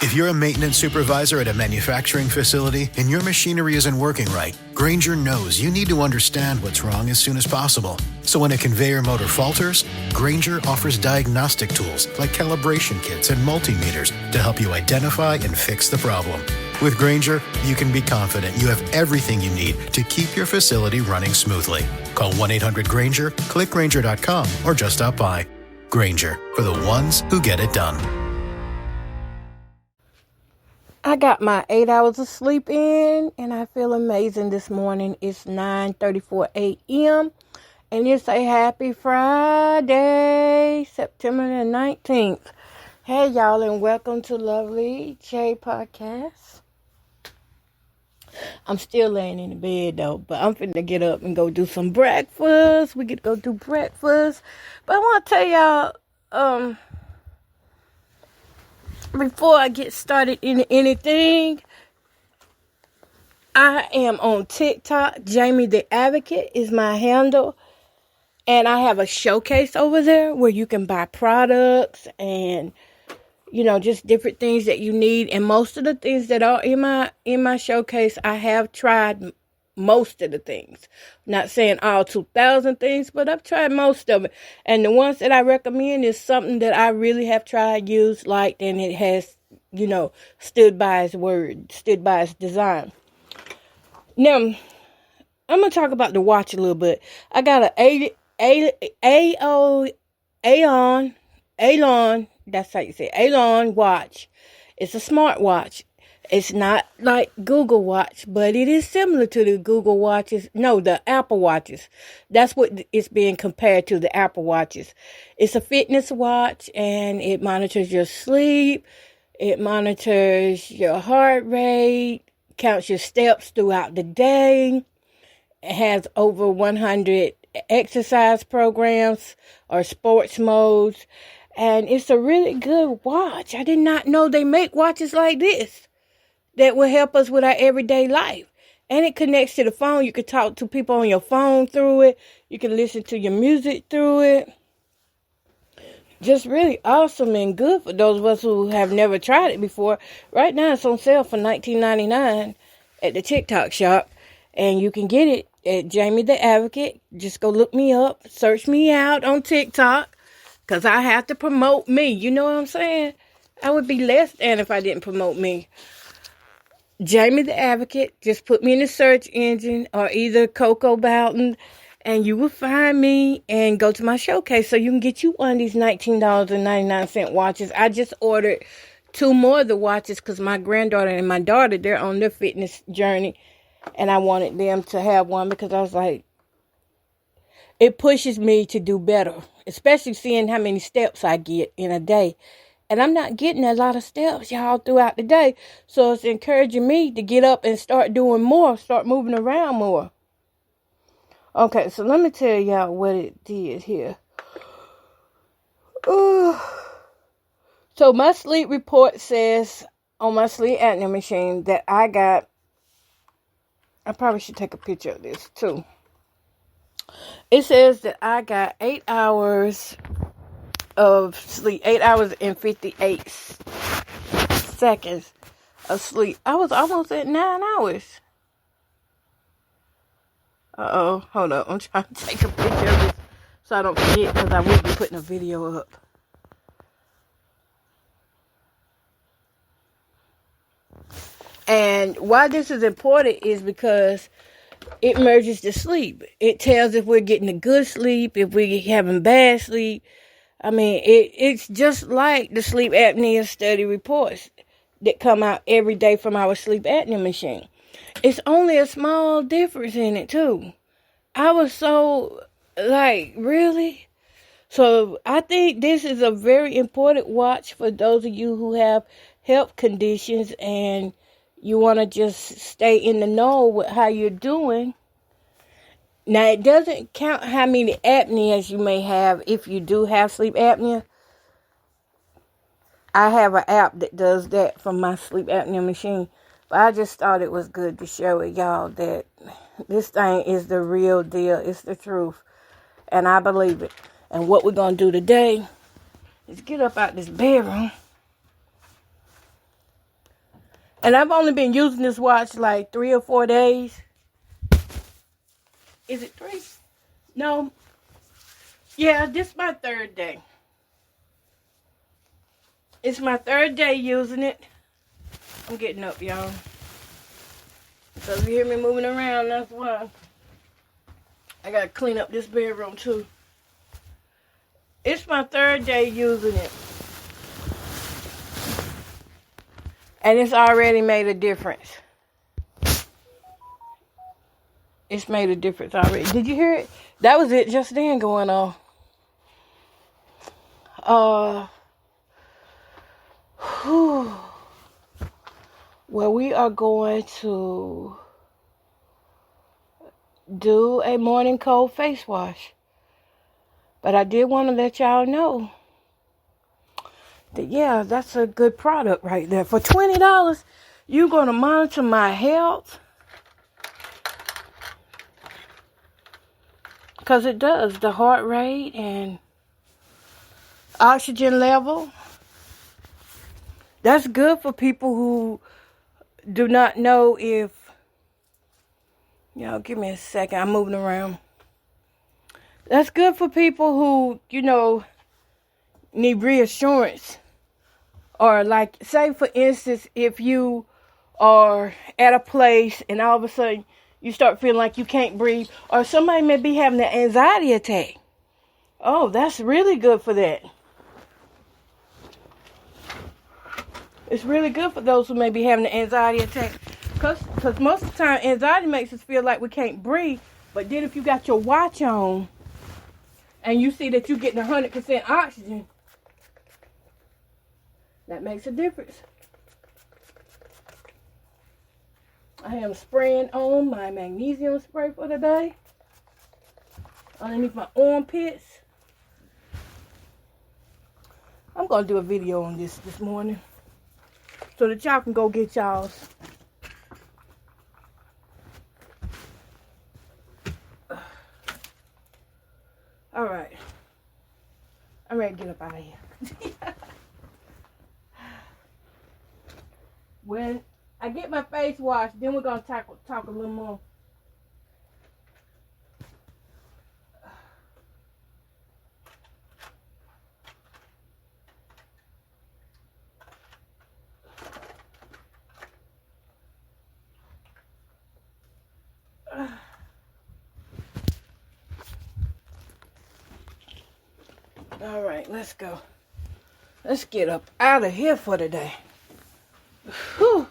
If you're a maintenance supervisor at a manufacturing facility and your machinery isn't working right, Grainger knows you need to understand what's wrong as soon as possible. So when a conveyor motor falters, Grainger offers diagnostic tools like calibration kits and multimeters to help you identify and fix the problem. With Grainger, you can be confident you have everything you need to keep your facility running smoothly. Call 1-800-GRAINGER, click Grainger.com, or just stop by. Grainger, for the ones who get it done. I got my 8 hours of sleep in, and I feel amazing this morning. It's 9:34 a.m., and it's a happy Friday, September the 19th. Hey, y'all, and welcome to Lovely J Podcast. I'm still laying in the bed, though, but I'm finna get up and go do some breakfast. We get to go do breakfast. But I want to tell y'all, before I get started in anything, I am on TikTok. Jamie the Advocate is my handle. And I have a showcase over there where you can buy products and, just different things that you need. And most of the things that are in my showcase, I have tried most of the things. Not saying all 2,000 things, but I've tried most of it. And the ones that I recommend is something that I really have tried, used, liked, and it has, stood by its word, stood by its design. Now, I'm going to talk about the watch a little bit. I got a Alon, that's how you say it, Alon watch. It's a smart watch. It's not like Google Watch, but it is similar to the Google Watches. No, the Apple Watches. That's what it's being compared to, the Apple Watches. It's a fitness watch, and it monitors your sleep. It monitors your heart rate, counts your steps throughout the day. It has over 100 exercise programs or sports modes. And it's a really good watch. I did not know they make watches like this that will help us with our everyday life. And it connects to the phone. You can talk to people on your phone through it. You can listen to your music through it. Just really awesome and good for those of us who have never tried it before. Right now it's on sale for $19.99 at the TikTok shop. And you can get it at Jamie the Advocate. Just go look me up. Search me out on TikTok. Because I have to promote me. You know what I'm saying? I would be less than if I didn't promote me. Jamie the Advocate. Just put me in the search engine or either Coco Boughton, and you will find me and go to my showcase so you can get you one of these $19.99 watches. I just ordered 2 more of the watches because my granddaughter and my daughter, they're on their fitness journey, and I wanted them to have one because I was like, it pushes me to do better, especially seeing how many steps I get in a day. And I'm not getting a lot of steps, y'all, throughout the day. So it's encouraging me to get up and start doing more, start moving around more. Okay, so let me tell y'all what it did here. So my sleep report says on my sleep apnea machine that I probably should take a picture of this too. It says that I got 8 hours of sleep, 8 hours and 58 seconds of sleep. I was almost at 9 hours. Hold up. I'm trying to take a picture of this so I don't forget because I will be putting a video up. And why this is important is because it merges the sleep. It tells if we're getting a good sleep, if we're having bad sleep. I mean, it's just like the sleep apnea study reports that come out every day from our sleep apnea machine. It's only a small difference in it, too. I was so, really? So I think this is a very important watch for those of you who have health conditions and you want to just stay in the know with how you're doing. Now, it doesn't count how many apneas you may have if you do have sleep apnea. I have an app that does that from my sleep apnea machine. But I just thought it was good to share with y'all that this thing is the real deal. It's the truth. And I believe it. And what we're going to do today is get up out this bedroom. And I've only been using this watch like 3 or 4 days. Is it 3? No. Yeah, this is my 3rd day. It's my 3rd day using it. I'm getting up, y'all. So if you hear me moving around, that's why. I gotta clean up this bedroom too. It's my 3rd day using it. And it's already made a difference. It's made a difference already. Did you hear it? That was it just then going on. Well, we are going to do a morning cold face wash. But I did want to let y'all know that, yeah, that's a good product right there. For $20, you're going to monitor my health. Because it does. The heart rate and oxygen level. That's good for people who do not know if... give me a second. I'm moving around. That's good for people who, need reassurance. Or like, say for instance, if you are at a place and all of a sudden you start feeling like you can't breathe, or somebody may be having an anxiety attack. Oh, that's really good for that. It's really good for those who may be having an anxiety attack. Because most of the time, anxiety makes us feel like we can't breathe. But then if you got your watch on and you see that you're getting 100% oxygen, that makes a difference. I am spraying on my magnesium spray for the day. Underneath my armpits. I'm going to do a video on this morning, so that y'all can go get y'all's. All right. I'm ready to get up out of here. When I get my face washed, then we're going to talk a little more. All right, let's go. Let's get up out of here for today. Whew.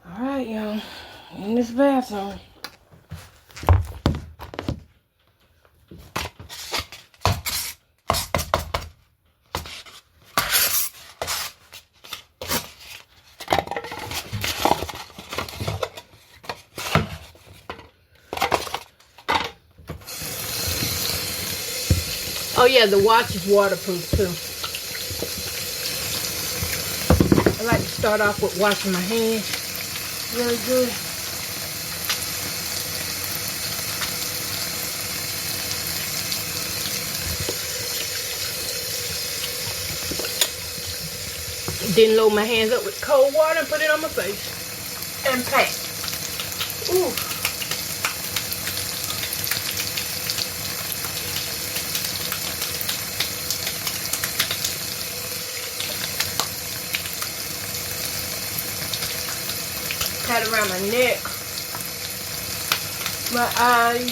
All right, y'all. In this bathroom. Oh yeah, the watch is waterproof too. I like to start off with washing my hands really good. Then load my hands up with cold water and put it on my face and pat. Ooh. Pat around my neck, my eyes.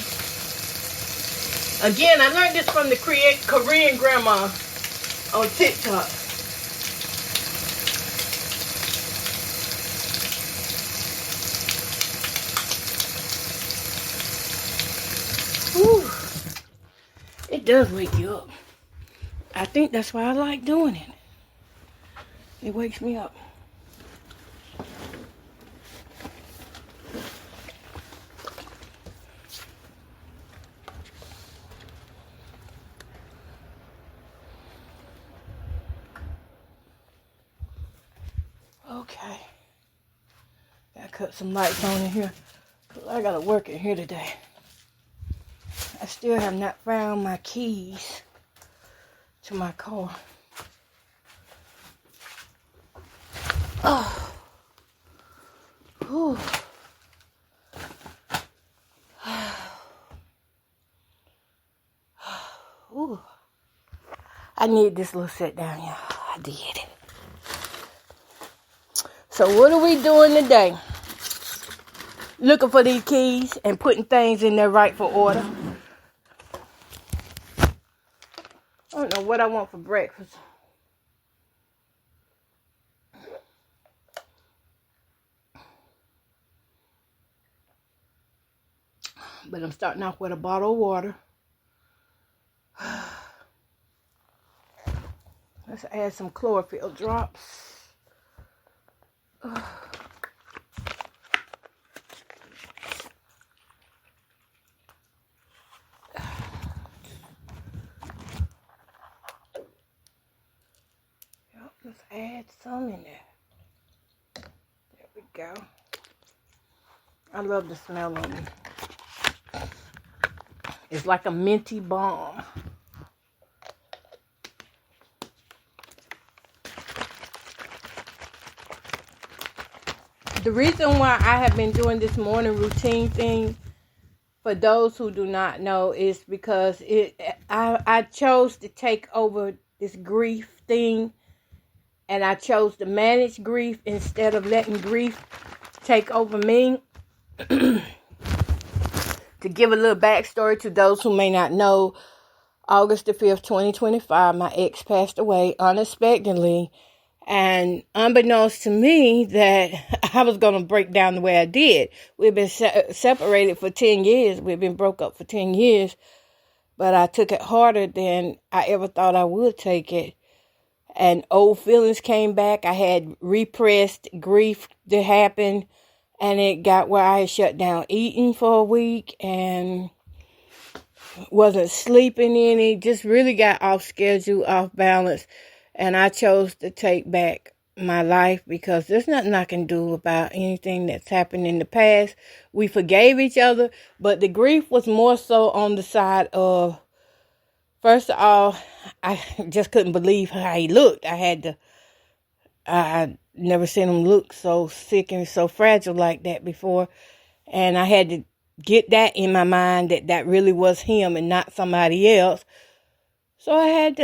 Again, I learned this from the Korean grandma on TikTok. Whew. It does wake you up. I think that's why I like doing it. It wakes me up. Okay. Gotta cut some lights on in here. I gotta work in here today. I still have not found my keys to my car. need this little sit down, y'all. I did it. So what are we doing today? Looking for these keys and putting things in their rightful order. I don't know what I want for breakfast. But I'm starting off with a bottle of water. Let's add some chlorophyll drops. Let's add some in there. There we go. I love the smell of it. It's like a minty balm. The reason why I have been doing this morning routine thing, for those who do not know, is because I chose to take over this grief thing, and I chose to manage grief instead of letting grief take over me. To give a little backstory to those who may not know, August the 5th, 2025, my ex passed away unexpectedly. And unbeknownst to me that I was going to break down the way I did. We've been separated for 10 years. We've been broke up for 10 years. But I took it harder than I ever thought I would take it. And old feelings came back. I had repressed grief that happened. And it got where I had shut down eating for a week. And wasn't sleeping any. Just really got off schedule, off balance. And I chose to take back my life because there's nothing I can do about anything that's happened in the past. We forgave each other, but the grief was more so on the side of, first of all, I just couldn't believe how he looked. I never seen him look so sick and so fragile like that before. And I had to get that in my mind that really was him and not somebody else. So I had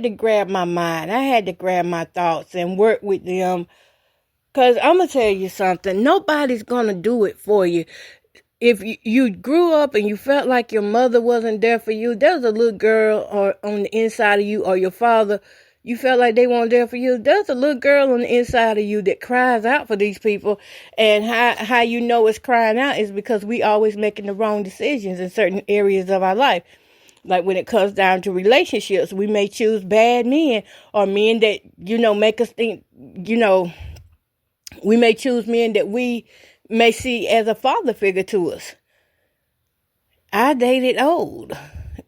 to grab my mind. I had to grab my thoughts and work with them. Because I'm going to tell you something. Nobody's going to do it for you. If you grew up and you felt like your mother wasn't there for you, there's a little girl on the inside of you, or your father, you felt like they weren't there for you. There's a little girl on the inside of you that cries out for these people. And how you know it's crying out is because we always making the wrong decisions in certain areas of our life. Like when it comes down to relationships, we may choose bad men or men that, make us think, we may choose men that we may see as a father figure to us. I dated old.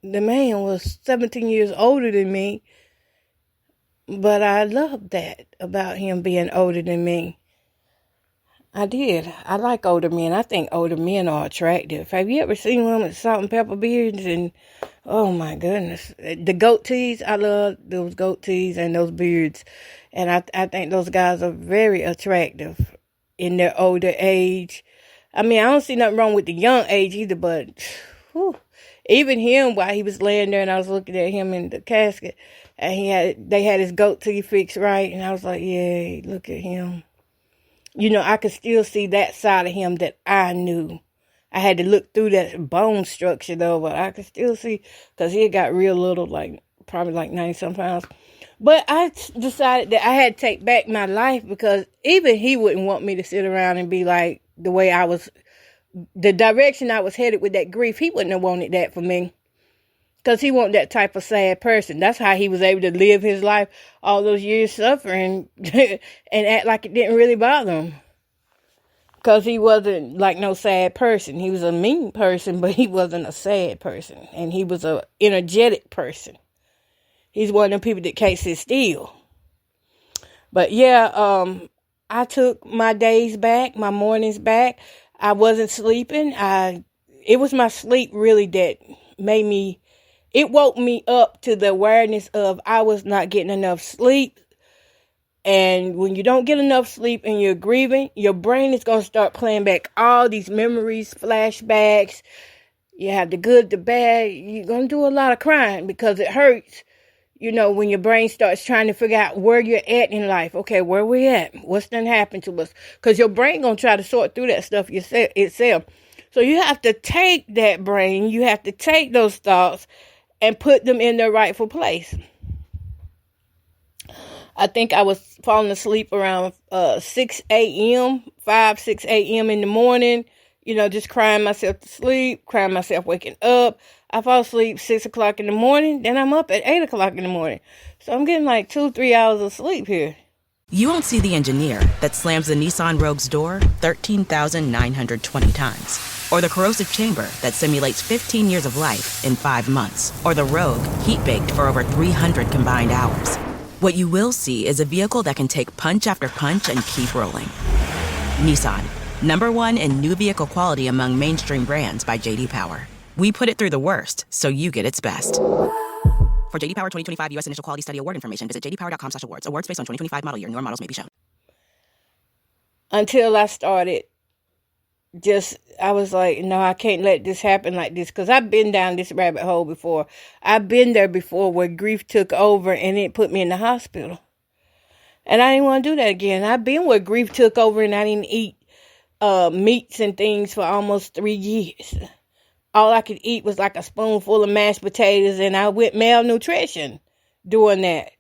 The man was 17 years older than me, but I loved that about him being older than me. I did. I like older men. I think older men are attractive. Have you ever seen one with salt and pepper beards? And oh my goodness, the goat tees. I love those goat tees and those beards. And I think those guys are very attractive in their older age. I mean, I don't see nothing wrong with the young age either, but whew, even him, while he was laying there and I was looking at him in the casket, and they had his goat tee fixed right, and I was like, yeah, look at him. I could still see that side of him that I knew. I had to look through that bone structure though, but I could still see, because he got real little, probably 90-some pounds. But I decided that I had to take back my life, because even he wouldn't want me to sit around and be like the way I was, the direction I was headed with that grief. He wouldn't have wanted that for me, because he wasn't that type of sad person. That's how he was able to live his life all those years suffering and act like it didn't really bother him. Because he wasn't like no sad person. He was a mean person, but he wasn't a sad person. And he was a energetic person. He's one of them people that can't sit still. But yeah, I took my days back, my mornings back. I wasn't sleeping. It was my sleep really that made me, it woke me up to the awareness of I was not getting enough sleep. And when you don't get enough sleep and you're grieving, your brain is going to start playing back all these memories, flashbacks. You have the good, the bad. You're going to do a lot of crying because it hurts. when your brain starts trying to figure out where you're at in life. Okay, where we at? What's done happened to us? Because your brain going to try to sort through that stuff itself. So you have to take that brain, you have to take those thoughts and put them in their rightful place. I think I was falling asleep around 6 a.m., 6 a.m. in the morning, just crying myself to sleep, crying myself waking up. I fall asleep 6 o'clock in the morning, then I'm up at 8 o'clock in the morning. So I'm getting like 2-3 hours of sleep here. You won't see the engineer that slams the Nissan Rogue's door 13,920 times. Or the corrosive chamber that simulates 15 years of life in 5 months. Or the Rogue heat-baked for over 300 combined hours. What you will see is a vehicle that can take punch after punch and keep rolling. Nissan, #1 in new vehicle quality among mainstream brands by J.D. Power. We put it through the worst, so you get its best. For J.D. Power 2025 U.S. Initial Quality Study Award information, visit jdpower.com/awards. Awards based on 2025 model year. Newer models may be shown. Until I started, I was like, no, I can't let this happen like this. Because I've been down this rabbit hole before. I've been there before where grief took over and it put me in the hospital. And I didn't want to do that again. I've been where grief took over and I didn't eat meats and things for almost 3 years. All I could eat was like a spoonful of mashed potatoes, and I went malnutrition doing that.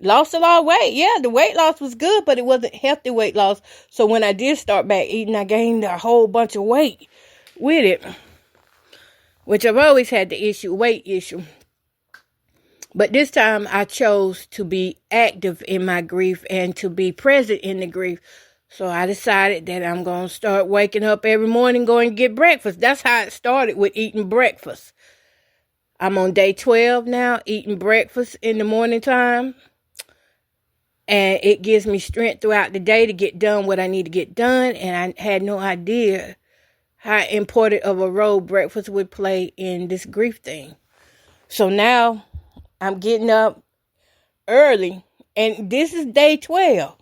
Lost a lot of weight. Yeah, the weight loss was good, but it wasn't healthy weight loss. So when I did start back eating, I gained a whole bunch of weight with it, which I've always had the weight issue. But this time I chose to be active in my grief and to be present in the grief. So I decided that I'm going to start waking up every morning, going to get breakfast. That's how it started, with eating breakfast. I'm on day 12 now, eating breakfast in the morning time. And it gives me strength throughout the day to get done what I need to get done. And I had no idea how important of a role breakfast would play in this grief thing. So now I'm getting up early, and this is day 12.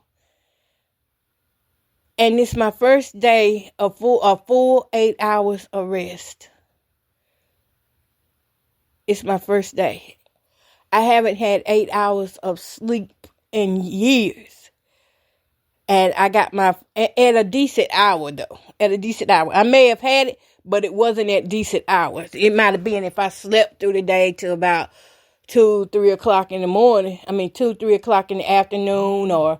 And it's my first day of full 8 hours of rest. It's my first day. I haven't had 8 hours of sleep in years. And I got at a decent hour though. At a decent hour. I may have had it, but it wasn't at decent hours. It might have been if I slept through the day till about 2-3 o'clock in the morning. 2-3 o'clock in the afternoon or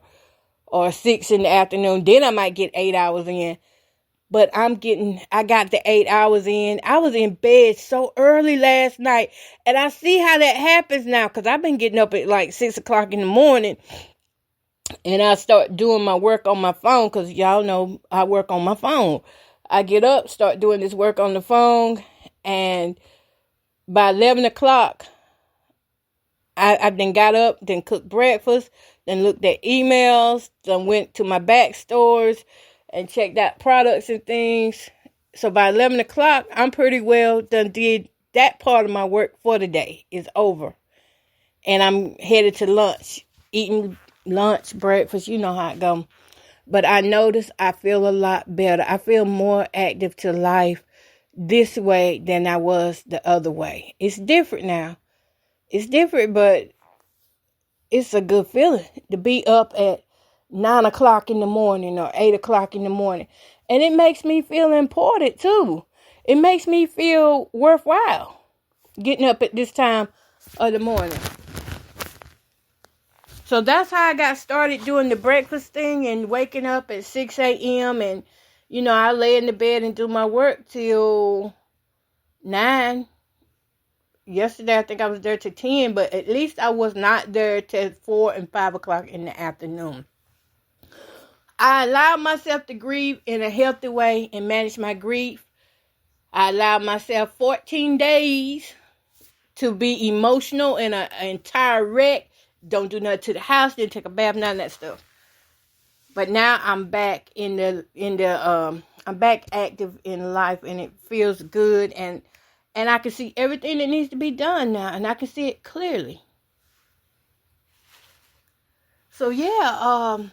6 in the afternoon, then I might get 8 hours in. But I got the 8 hours in. I was in bed so early last night. And I see how that happens now, because I've been getting up at like 6 o'clock in the morning. And I start doing my work on my phone, because y'all know I work on my phone. I get up, start doing this work on the phone. And by 11 o'clock, I then got up, then cooked breakfast, then looked at emails, then went to my back stores and checked out products and things. So by 11 o'clock, I'm pretty well done did that part of my work for the day. Is over. And I'm headed to lunch, eating lunch, breakfast, you know how it goes. But I notice I feel a lot better. I feel more active to life this way than I was the other way. It's different now. It's different, but it's a good feeling to be up at 9 o'clock in the morning or 8 o'clock in the morning. And it makes me feel important too. It makes me feel worthwhile getting up at this time of the morning. So that's how I got started doing the breakfast thing and waking up at 6 a.m. And, I lay in the bed and do my work till 9. Yesterday, I think I was there till 10, but at least I was not there till 4 and 5 o'clock in the afternoon. I allowed myself to grieve in a healthy way and manage my grief. I allowed myself 14 days to be emotional in an entire wreck. Don't do nothing to the house, didn't take a bath, none of that stuff. But now I'm back I'm back active in life, and it feels good, and I can see everything that needs to be done now, and I can see it clearly. So yeah,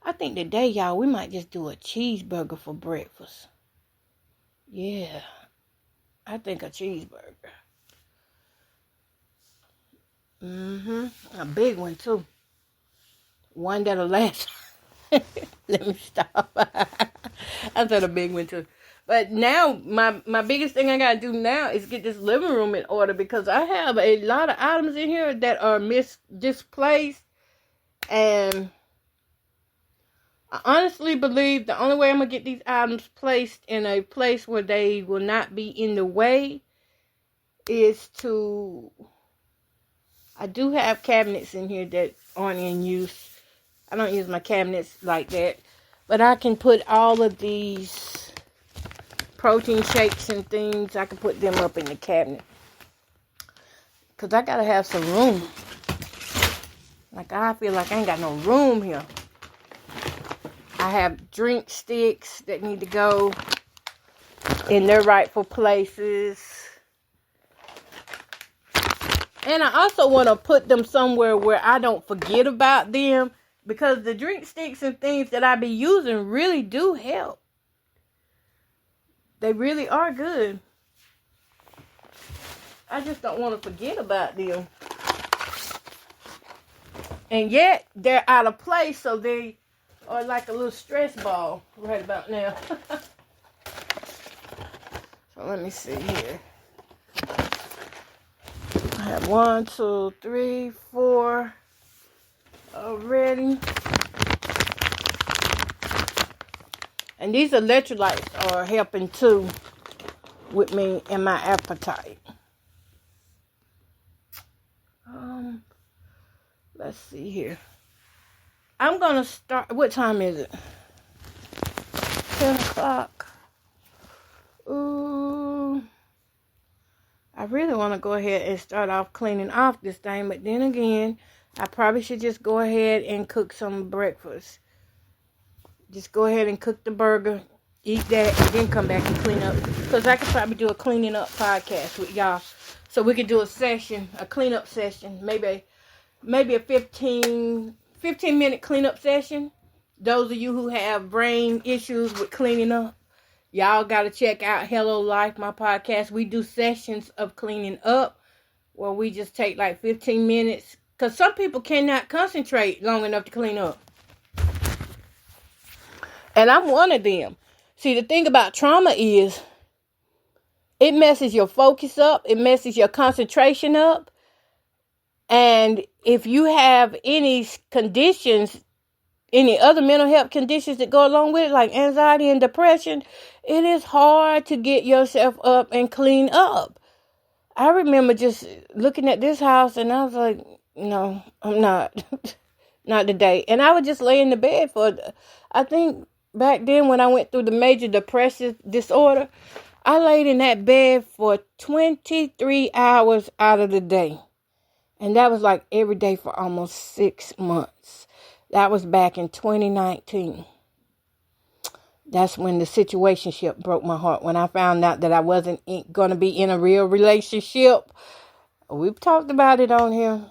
I think today, y'all, we might just do a cheeseburger for breakfast. Yeah, I think a cheeseburger. A big one, too. One that'll last. Let me stop. I said a big one, too. But now, my biggest thing I got to do now is get this living room in order because I have a lot of items in here that are displaced. And I honestly believe the only way I'm going to get these items placed in a place where they will not be in the way is to... I do have cabinets in here that aren't in use. I don't use my cabinets like that. But I can put all of these protein shakes and things, I can put them up in the cabinet. Because I got to have some room. Like, I feel like I ain't got no room here. I have drink sticks that need to go in their rightful places. And I also want to put them somewhere where I don't forget about them. Because the drink sticks and things that I be using really do help. They really are good. I just don't want to forget about them. And yet, they're out of place, so they are like a little stress ball right about now. So let me see here. I have 1, 2, 3, 4 already. And these electrolytes are helping too with me and my appetite. Let's see here. I'm going to start. What time is it? 10 o'clock. Ooh. I really want to go ahead and start off cleaning off this thing. But then again, I probably should just go ahead and cook some breakfast. Just go ahead and cook the burger, eat that, and then come back and clean up. Because I could probably do a cleaning up podcast with y'all. So we could do a session, a cleanup session. Maybe a 15-minute cleanup session. Those of you who have brain issues with cleaning up, y'all got to check out Hello Life, my podcast. We do sessions of cleaning up where we just take like 15 minutes. Because some people cannot concentrate long enough to clean up. And I'm one of them. See, the thing about trauma is it messes your focus up. It messes your concentration up. And if you have any conditions, any other mental health conditions that go along with it, like anxiety and depression, it is hard to get yourself up and clean up. I remember just looking at this house and I was like, no, I'm not. Not today. And I would just lay in the bed for, I think back then when I went through the major depressive disorder, I laid in that bed for 23 hours out of the day. And that was like every day for almost 6 months. That was back in 2019. That's when the situationship broke my heart. When I found out that I wasn't going to be in a real relationship. We've talked about it on here.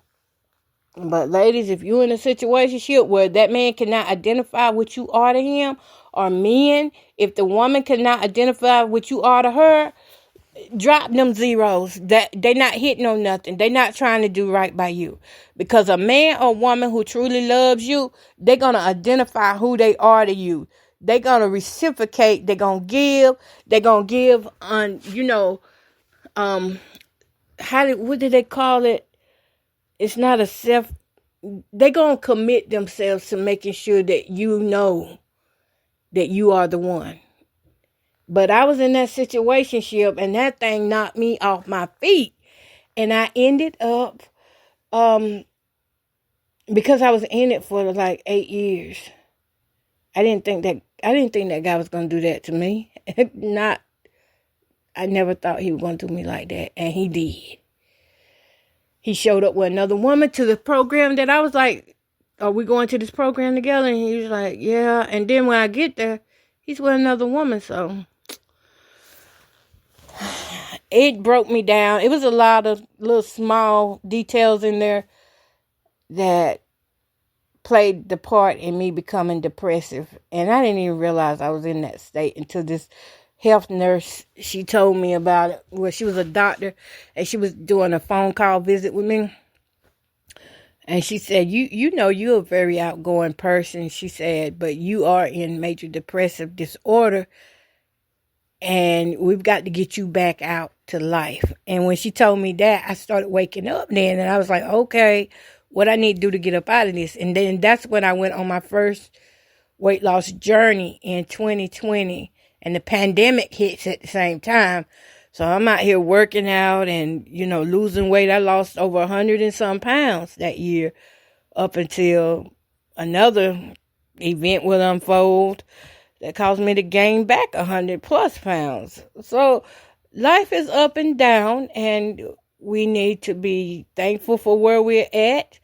But ladies, if you're in a situationship where that man cannot identify what you are to him, or men, if the woman cannot identify what you are to her, drop them zeros. That they not hitting on nothing. They not trying to do right by you. Because a man or woman who truly loves you, they're going to identify who they are to you. They're going to reciprocate. They're going to give. They're going to give on, what do they call it? It's not a they're going to commit themselves to making sure that you know that you are the one. But I was in that situationship and that thing knocked me off my feet. And I ended up, because I was in it for like 8 years. I didn't think that guy was going to do that to me. I never thought he was going to do me like that. And he did. He showed up with another woman to the program that I was like, are we going to this program together? And he was like, yeah. And then when I get there, he's with another woman. So it broke me down. It was a lot of little small details in there that played the part in me becoming depressive. And I didn't even realize I was in that state until this health nurse, she told me about it. Well, she was a doctor and she was doing a phone call visit with me. And she said, you know, you're a very outgoing person, she said, but you are in major depressive disorder, and we've got to get you back out to life. And when she told me that, I started waking up then, and I was like, okay, what I need to do to get up out of this? And then that's when I went on my first weight loss journey in 2020, and the pandemic hits at the same time. So I'm out here working out and, you know, losing weight. I lost over 100 and some pounds that year up until another event will unfold that caused me to gain back 100 plus pounds. So life is up and down, and we need to be thankful for where we're at.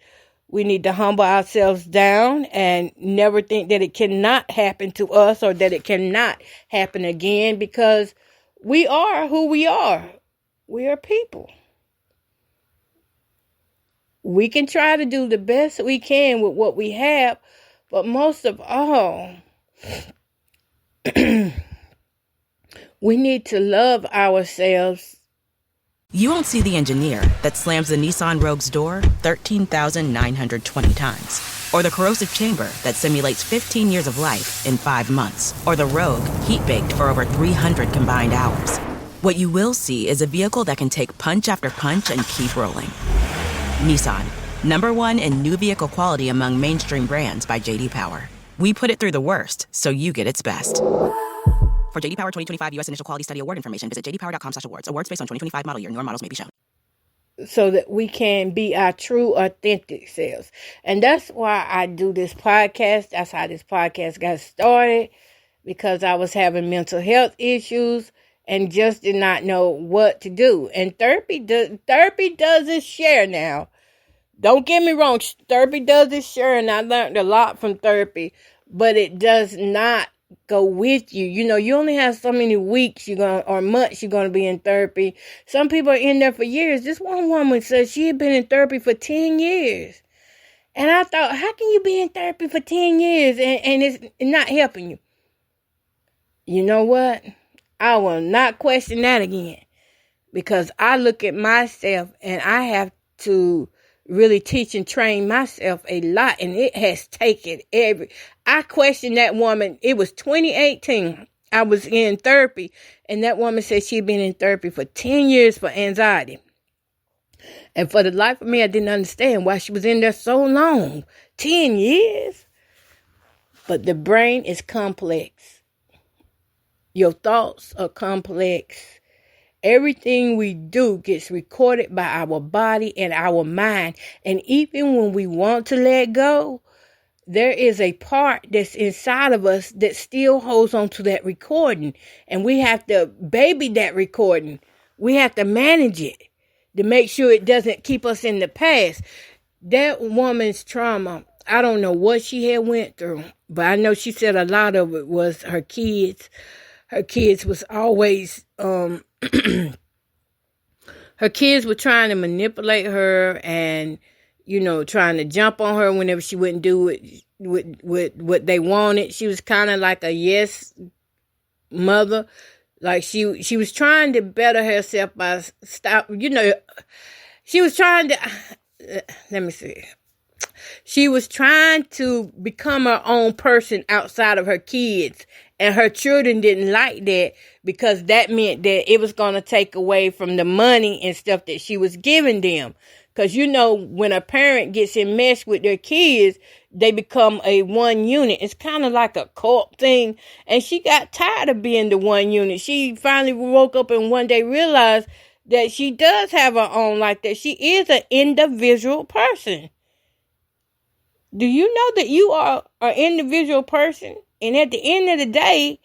We need to humble ourselves down and never think that it cannot happen to us or that it cannot happen again, because we are who we are. We are people. We can try to do the best we can with what we have, but most of all, we need to love ourselves. You won't see the engineer that slams the Nissan Rogue's door 13,920 times. Or the corrosive chamber that simulates 15 years of life in 5 months. Or the Rogue heat-baked for over 300 combined hours. What you will see is a vehicle that can take punch after punch and keep rolling. Nissan, #1 in new vehicle quality among mainstream brands by J.D. Power. We put it through the worst, so you get its best. For J.D. Power 2025 U.S. Initial Quality Study Award information, visit jdpower.com/awards. Awards based on 2025 model year. Newer models may be shown. So that we can be our true, authentic selves. And that's why I do this podcast. That's how this podcast got started, because I was having mental health issues and just did not know what to do. And therapy does its share now. Don't get me wrong, therapy does its share, and I learned a lot from therapy, but it does not go with you. You know, you only have so many weeks or months you're gonna be in therapy. Some people are in there for years. This one woman said she had been in therapy for 10 years. And I thought, how can you be in therapy for 10 years and it's not helping you? You know what? I will not question that again, because I look at myself and I have to really teach and train myself a lot, and it has taken I questioned that woman. It was 2018. I was in therapy, and that woman said she'd been in therapy for 10 years for anxiety. And for the life of me, I didn't understand why she was in there so long. 10 years? But the brain is complex. Your thoughts are complex. Everything we do gets recorded by our body and our mind. And even when we want to let go, there is a part that's inside of us that still holds on to that recording. And we have to baby that recording. We have to manage it to make sure it doesn't keep us in the past. That woman's trauma, I don't know what she had went through, but I know she said a lot of it was her kids. Her kids was always, her kids were trying to manipulate her and, you know, trying to jump on her whenever she wouldn't do it with what they wanted. She was kind of like a yes mother. Like she was trying to better herself by she was trying to, let me see. She was trying to become her own person outside of her kids. And her children didn't like that, because that meant that it was going to take away from the money and stuff that she was giving them. Because, you know, when a parent gets enmeshed with their kids, they become a one unit. It's kind of like a cult thing. And she got tired of being the one unit. She finally woke up and one day realized that she does have her own like that. She is an individual person. Do you know that you are an individual person? And at the end of the day,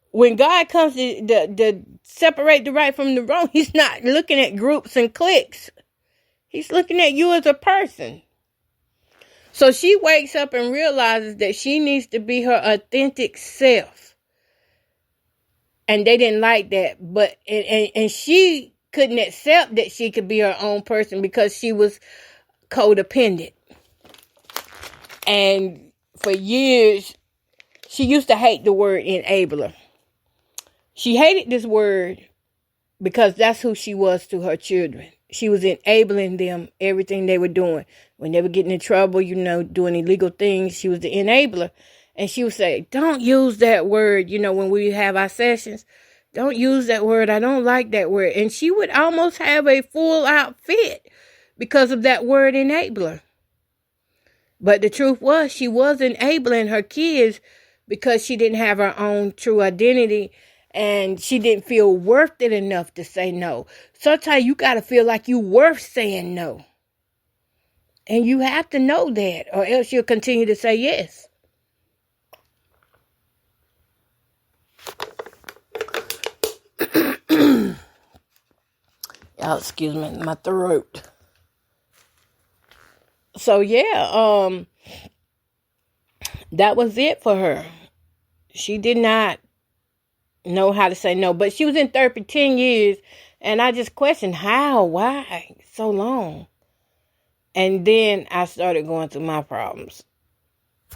when God comes to separate the right from the wrong, he's not looking at groups and cliques. He's looking at you as a person. So she wakes up and realizes that she needs to be her authentic self. And they didn't like that. But and she couldn't accept that she could be her own person because she was codependent. And for years, she used to hate the word enabler. She hated this word because that's who she was to her children. She was enabling them, everything they were doing. When they were getting in trouble, doing illegal things, she was the enabler. And she would say, don't use that word, when we have our sessions. Don't use that word. I don't like that word. And she would almost have a full outfit because of that word enabler. But the truth was, she was enabling her kids because she didn't have her own true identity and she didn't feel worth it enough to say no. Sometimes you got to feel like you worth saying no. And you have to know that, or else you'll continue to say yes. Y'all, excuse me, my throat. So yeah, that was it for her. She did not know how to say no, but she was in therapy 10 years, and I just questioned how, why so long? And then I started going through my problems,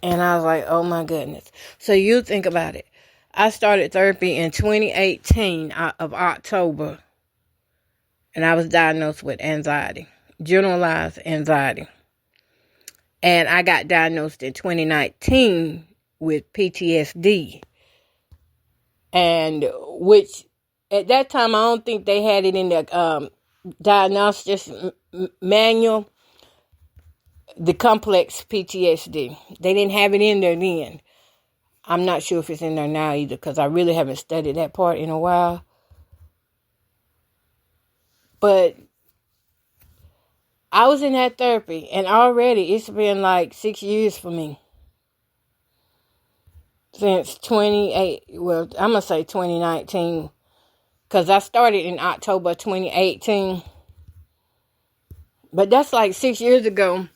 and I was like, oh my goodness. So you think about it. I started therapy in 2018 of October, and I was diagnosed with anxiety, generalized anxiety. And I got diagnosed in 2019 with PTSD. And which, at that time, I don't think they had it in the diagnosis manual, the complex PTSD. They didn't have it in there then. I'm not sure if it's in there now either, because I really haven't studied that part in a while. But I was in that therapy, and already it's been like 6 years for me. Since 2019, because I started in October 2018. But that's like 6 years ago.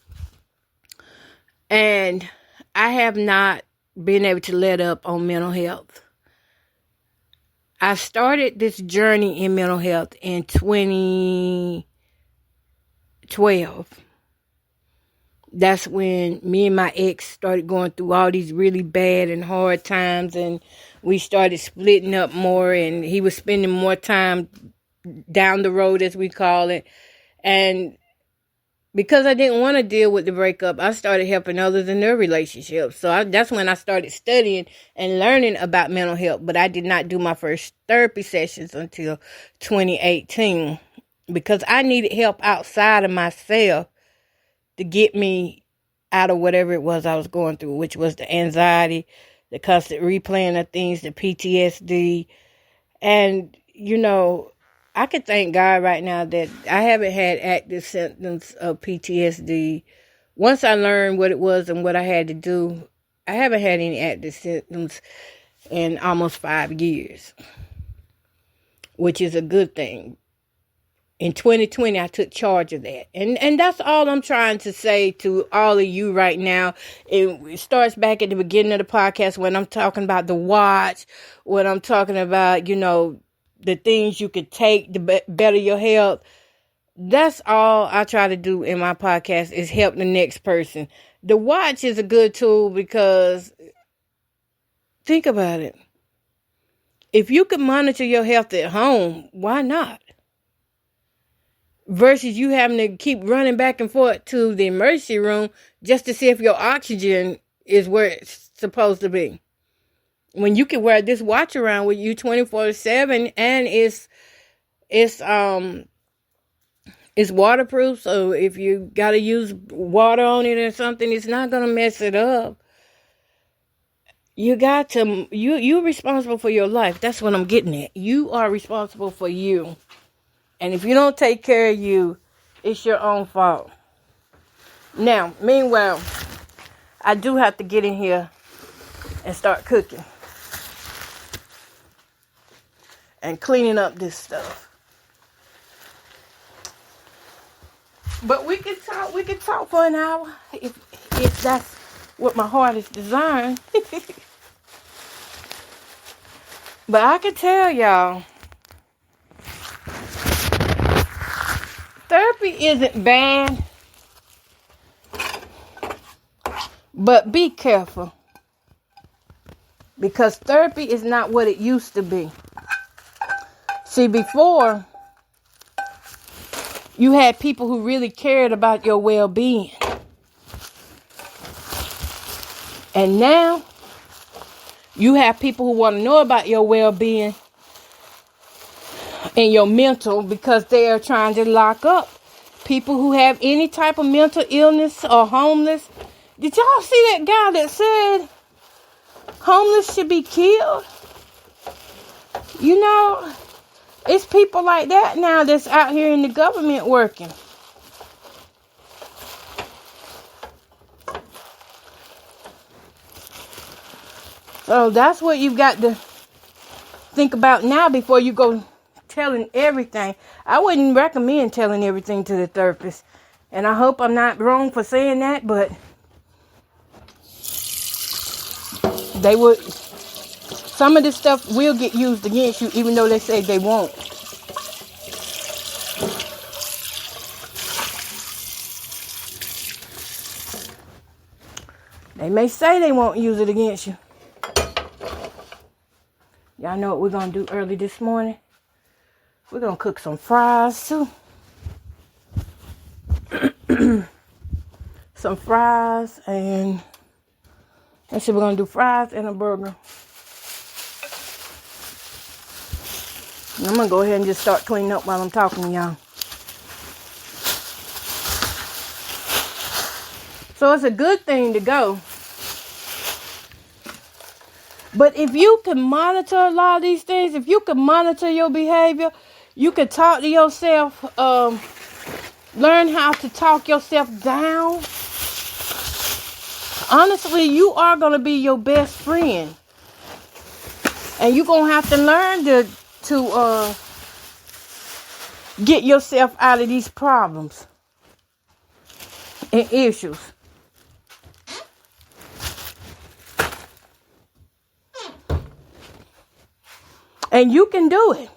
And I have not been able to let up on mental health. I started this journey in mental health in 2012. That's when me and my ex started going through all these really bad and hard times, and we started splitting up more, and he was spending more time down the road, as we call it. And because I didn't want to deal with the breakup, I started helping others in their relationships. So that's when I started studying and learning about mental health. But I did not do my first therapy sessions until 2018 because I needed help outside of myself to get me out of whatever it was I was going through, which was the anxiety, the constant replaying of things, the PTSD. And, I could thank God right now that I haven't had active symptoms of PTSD. Once I learned what it was and what I had to do, I haven't had any active symptoms in almost 5 years, which is a good thing. In 2020, I took charge of that. And that's all I'm trying to say to all of you right now. It starts back at the beginning of the podcast when I'm talking about the watch, when I'm talking about, the things you could take to better your health. That's all I try to do in my podcast is help the next person. The watch is a good tool because think about it. If you can monitor your health at home, why not? Versus you having to keep running back and forth to the emergency room just to see if your oxygen is where it's supposed to be. When you can wear this watch around with you 24/7 and it's waterproof, so if you got to use water on it or something, it's not going to mess it up. You're responsible for your life. That's what I'm getting at. You are responsible for you. And if you don't take care of you, it's your own fault. Now, meanwhile, I do have to get in here and start cooking and cleaning up this stuff. But we could talk for an hour if that's what my heart is desiring. But I can tell y'all, therapy isn't bad, but be careful. Because therapy is not what it used to be. See, before, You had people who really cared about your well-being. And now, you have people who want to know about your well-being and your mental because they are trying to lock up people who have any type of mental illness or homeless. Did y'all see that guy that said homeless should be killed? You know, it's people like that now that's out here in the government working. So that's what you've got to think about now before you go telling everything. I wouldn't recommend telling everything to the therapist. And I hope I'm not wrong for saying that, but they would. Some of this stuff will get used against you, even though they say they won't. They may say they won't use it against you. Y'all know what we're going to do early this morning? We're going to cook some fries, too. Some fries, and let's see, we're going to do fries and a burger. And I'm going to go ahead and just start cleaning up while I'm talking to y'all. So it's a good thing to go. But if you can monitor a lot of these things, if you can monitor your behavior, you can talk to yourself, learn how to talk yourself down. Honestly, you are going to be your best friend. And you're going to have to learn to get yourself out of these problems and issues. And you can do it.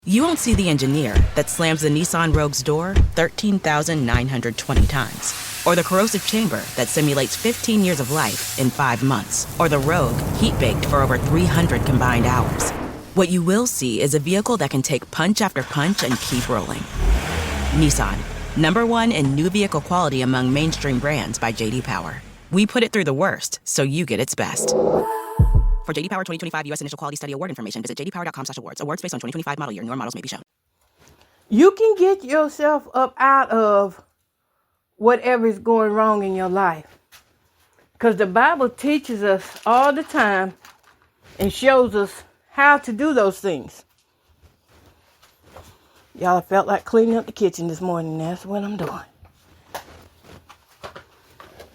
You won't see the engineer that slams the Nissan Rogue's door 13,920 times. Or the corrosive chamber that simulates 15 years of life in 5 months. Or the Rogue heat-baked for over 300 combined hours. What you will see is a vehicle that can take punch after punch and keep rolling. Nissan, #1 in new vehicle quality among mainstream brands by J.D. Power. We put it through the worst, so you get its best. For J.D. Power 2025 U.S. Initial Quality Study Award information, visit jdpower.com/awards. Awards based on 2025 model year. Newer models may be shown. You can get yourself up out of whatever is going wrong in your life. Because the Bible teaches us all the time and shows us how to do those things. Y'all felt like cleaning up the kitchen this morning. That's what I'm doing.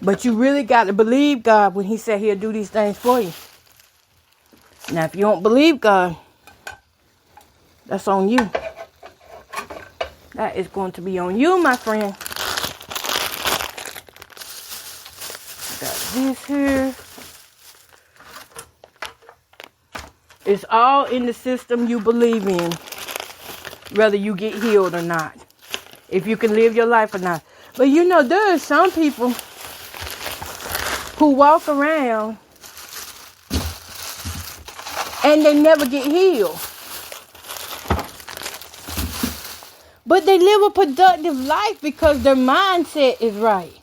But you really got to believe God when he said he'll do these things for you. Now, if you don't believe God, that's on you. That is going to be on you, my friend. Got this here. It's all in the system you believe in, whether you get healed or not, if you can live your life or not. But you know, there are some people who walk around and they never get healed. But they live a productive life because their mindset is right.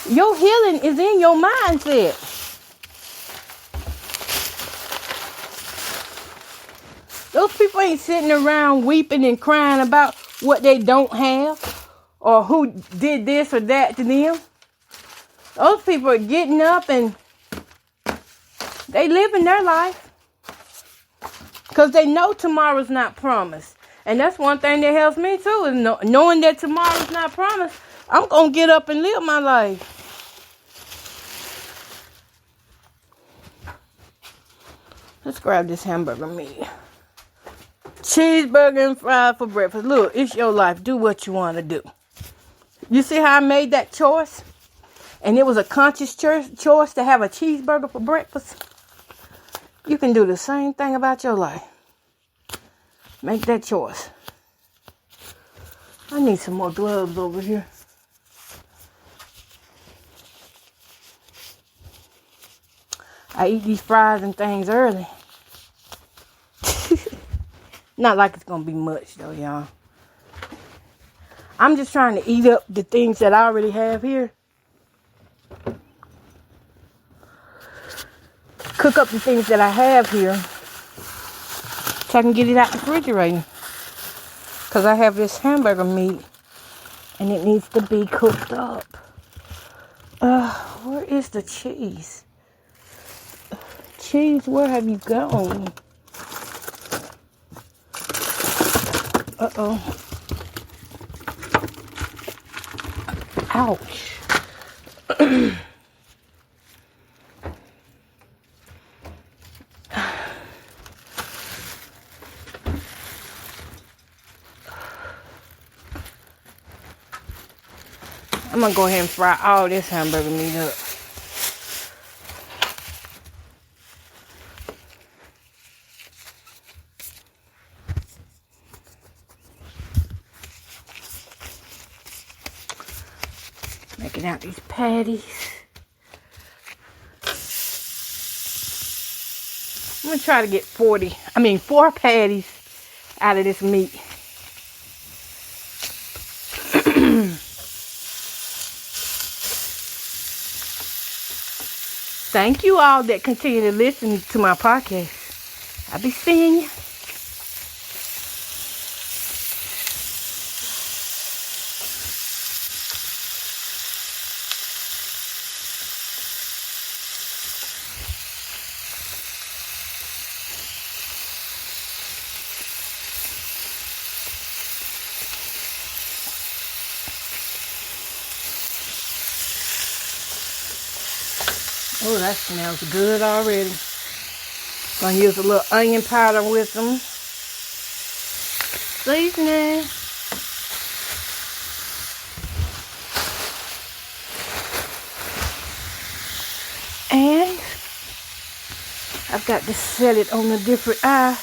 Your healing is in your mindset. Those people ain't sitting around weeping and crying about what they don't have or who did this or that to them. Those people are getting up and they living their life because they know tomorrow's not promised. And that's one thing that helps me too, is knowing that tomorrow's not promised. I'm going to get up and live my life. Let's grab this hamburger meat. Cheeseburger and fries for breakfast. Look, it's your life. Do what you want to do. You see how I made that choice? And it was a conscious choice to have a cheeseburger for breakfast. You can do the same thing about your life. Make that choice. I need some more gloves over here. I eat these fries and things early. Not like it's going to be much though, y'all. I'm just trying to eat up the things that I already have here. Cook up the things that I have here so I can get it out the refrigerator. Because I have this hamburger meat and it needs to be cooked up. Where is the cheese? Cheese, where have you gone? Uh-oh. Ouch. I'm gonna go ahead and fry all this hamburger meat up. Making out these patties. I'm gonna try to get 4 patties out of this meat. Thank you all that continue to listen to my podcast. I'll be seeing you. Oh, that smells good already. Gonna use a little onion powder with some seasoning. And I've got to set it on a different eye.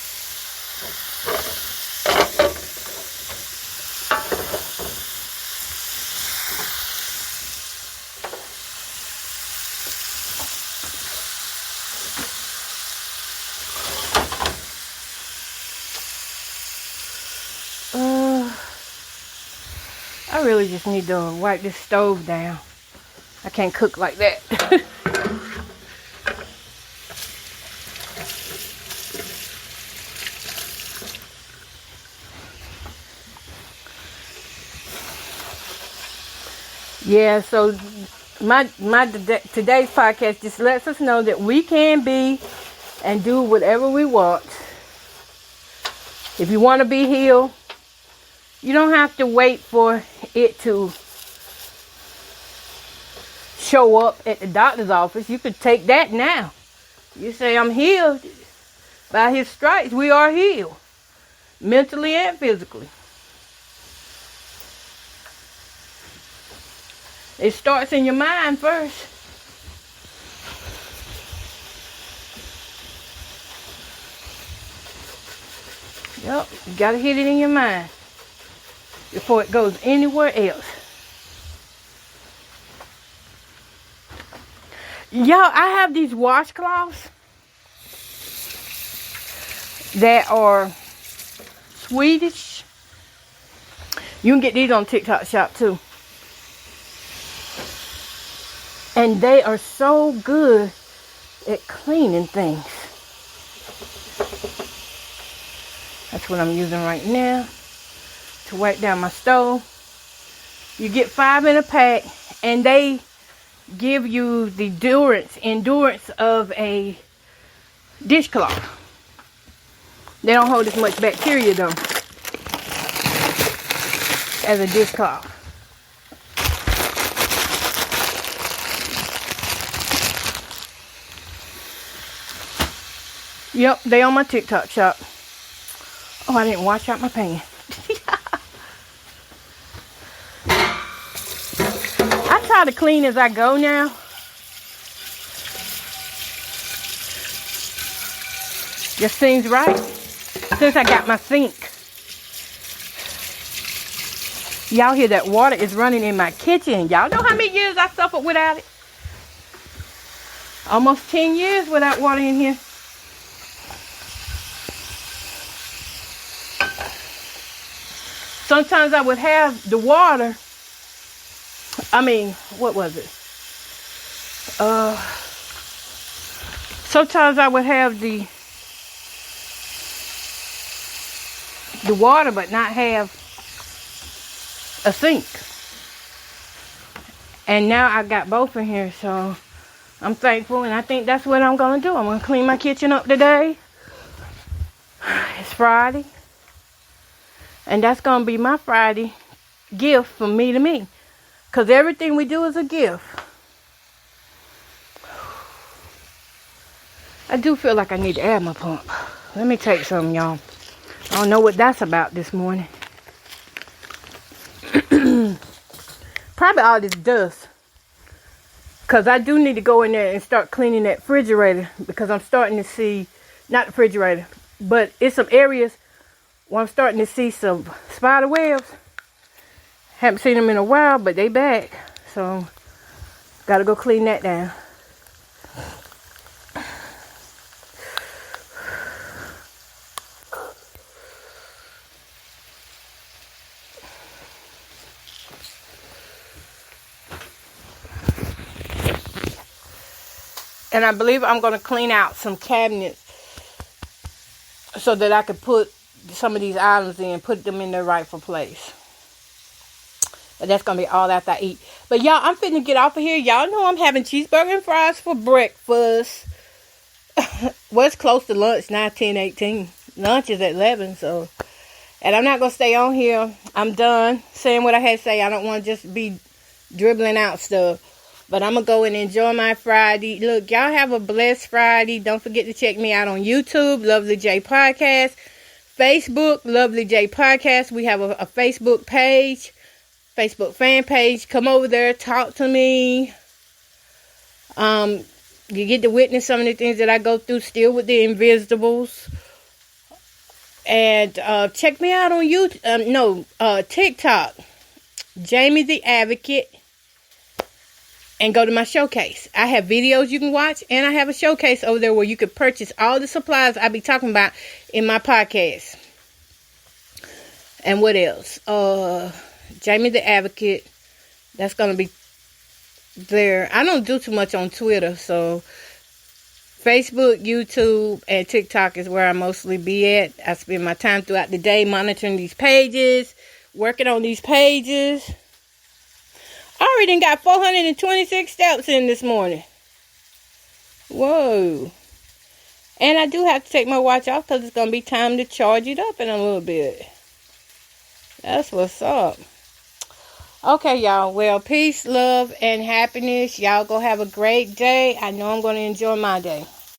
I really just need to wipe this stove down. I can't cook like that. Yeah, so today's podcast just lets us know that we can be and do whatever we want. If you want to be healed, you don't have to wait for it to show up at the doctor's office. You could take that now. You say, I'm healed. By his stripes, we are healed. Mentally and physically. It starts in your mind first. Yep, you gotta hit it in your mind before it goes anywhere else. Y'all, I have these washcloths that are Swedish. You can get these on TikTok Shop too. And they are so good at cleaning things. That's what I'm using right now to wipe down my stove. You get 5 in a pack, and they give you the endurance of a dishcloth. They don't hold as much bacteria though as a dishcloth. Yep, they on my TikTok shop. Oh, I didn't wash out my pan. I try to clean as I go now. Just seems right. Since I got my sink. Y'all hear that water is running in my kitchen. Y'all know how many years I suffered without it? Almost 10 years without water in here. So sometimes I would have the water. I mean, what was it? Sometimes I would have the water, but not have a sink. And now I got both in here, so I'm thankful, and I think that's what I'm gonna do. I'm gonna clean my kitchen up today. It's Friday, and that's gonna be my Friday gift from me to me, because everything we do is a gift. I do feel like I need to add my pump. Let me take some, y'all. I don't know what that's about this morning. Probably all this dust. Because I do need to go in there and start cleaning that refrigerator. Because I'm starting to see, not the refrigerator, but it's some areas where I'm starting to see some spider webs. Haven't seen them in a while, but they back. So, got to go clean that down. And I believe I'm going to clean out some cabinets so that I can put some of these items in, put them in their rightful place. But that's going to be all after I eat. But y'all, I'm finna get off of here. Y'all know I'm having cheeseburger and fries for breakfast. Well, it's close to lunch now, 10:18. Lunch is at 11, so. And I'm not going to stay on here. I'm done saying what I had to say. I don't want to just be dribbling out stuff. But I'm going to go and enjoy my Friday. Look, y'all have a blessed Friday. Don't forget to check me out on YouTube, Lovely J Podcast. Facebook, Lovely J Podcast. We have a Facebook page, Facebook fan page. Come over there, talk to me. You get to witness some of the things that I go through still with the Invisibles. And check me out on YouTube. TikTok, Jamie the Advocate. And go to my showcase. I have videos you can watch, and I have a showcase over there where you can purchase all the supplies I be talking about in my podcast. And what else? Jamie the Advocate. That's going to be there. I don't do too much on Twitter, so Facebook, YouTube, and TikTok is where I mostly be at. I spend my time throughout the day monitoring these pages, working on these pages. I already got 426 steps in this morning. Whoa. And I do have to take my watch off because it's going to be time to charge it up in a little bit. That's what's up. Okay, y'all. Well, peace, love, and happiness. Y'all go have a great day. I know I'm going to enjoy my day.